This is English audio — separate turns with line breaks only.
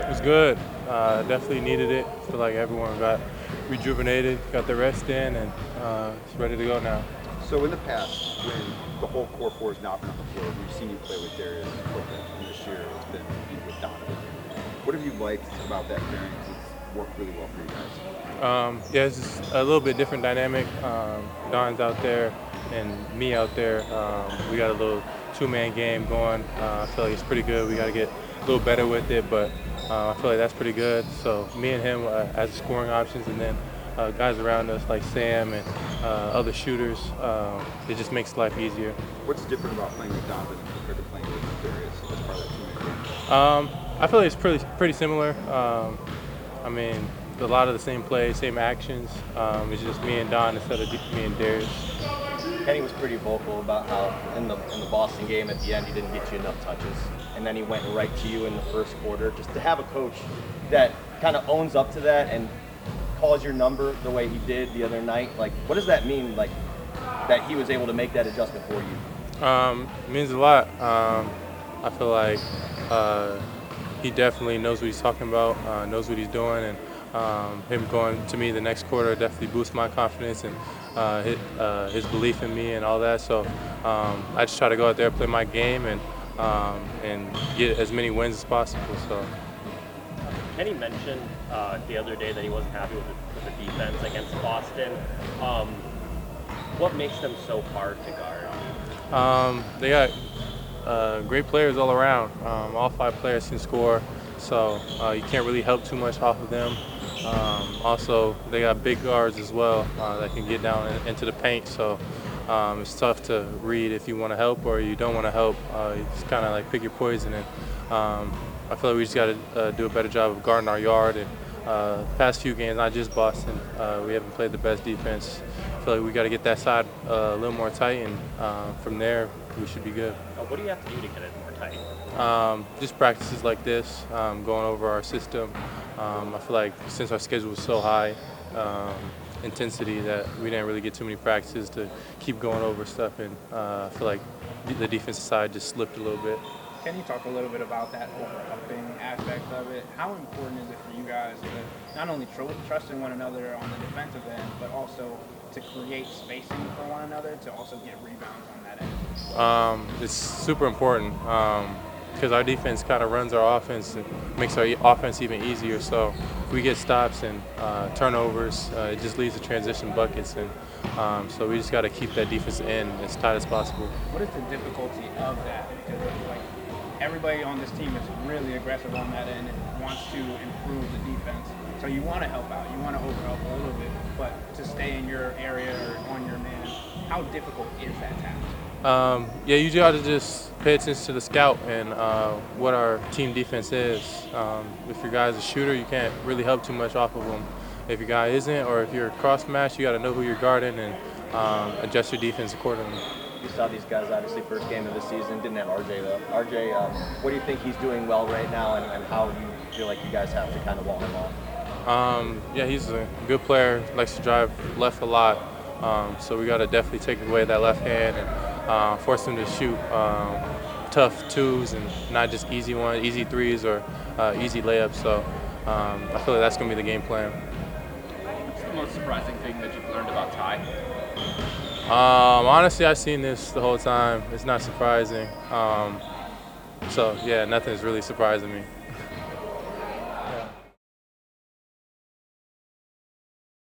It was good. Definitely needed it. Feel like everyone got rejuvenated, got the rest in, and it's ready to go now.
So in the past, when the whole core four has not been on the floor, we've seen you play with Darius Corbett, and this year it's been with Donovan. What have you liked about that pairing? 'Cause it's worked really well for you guys.
Yeah, it's just a little bit different dynamic. Don's out there and me out there. We got a little two-man game going. I feel like it's pretty good. We got to get a little better with it, but I feel like that's pretty good. So me and him as scoring options, and then guys around us like Sam and other shooters, it just makes life easier.
What's different about playing with Donovan compared to playing with Darius as part of that team?
I feel like it's pretty similar. I mean, a lot of the same plays, same actions. It's just me and Don instead of me and Darius.
Kenny was pretty vocal about how in the Boston game at the end he didn't get you enough touches, and then he went right to you in the first quarter. Just to have a coach that kind of owns up to that and calls your number the way he did the other night, like what does that mean? Like that he was able to make that adjustment for you.
It means a lot. I feel like he definitely knows what he's talking about, knows what he's doing, and him going to me the next quarter definitely boosts my confidence and his belief in me and all that. So I just try to go out there, play my game, and get as many wins as possible. So.
Kenny mentioned the other day that he wasn't happy with the defense against Boston. What makes them so hard to guard?
They got great players all around. All five players can score, so you can't really help too much off of them. Also, they got big guards as well that can get down into the paint, so it's tough to read if you want to help or you don't want to help. You just kind of like pick your poison. And I feel like we just got to do a better job of guarding our yard. And past few games, not just Boston, we haven't played the best defense. I feel like we got to get that side a little more tight, and from there we should be good.
What do you have to do to get it more tight?
Just practices like this, going over our system. I feel like since our schedule was so high intensity that we didn't really get too many practices to keep going over stuff, and I feel like the defensive side just slipped a little bit.
Can you talk a little bit about that overlapping aspect of it? How important is it for you guys to not only trust in one another on the defensive end, but also to create spacing for one another, to also get rebounds on that end?
It's super important because our defense kind of runs our offense and makes our offense even easier. So if we get stops and turnovers, it just leads to transition buckets. And so we just got to keep that defense in as tight as possible.
What is the difficulty of that? Because like everybody on this team is really aggressive on that end and wants to improve the defense. So you want to help out, you want to overhelp a little bit, but to stay in your area or on your man, how difficult is that task?
Yeah, you got to just pay attention to the scout and what our team defense is. If your guy's a shooter, you can't really help too much off of him. If your guy isn't, or if you're cross match, you got to know who you're guarding and adjust your defense accordingly.
You saw these guys obviously first game of the season. Didn't have RJ though. RJ, what do you think he's doing well right now, and how do you feel like you guys have to kind of wall him off?
Yeah, he's a good player. Likes to drive left a lot. So we got to definitely take away that left hand and force him to shoot tough twos and not just easy ones, easy threes or easy layups. So I feel like that's going to be the game plan.
What's the most surprising thing that you've learned about Ty?
Honestly, I've seen this the whole time. It's not surprising. So yeah, nothing's really surprising me.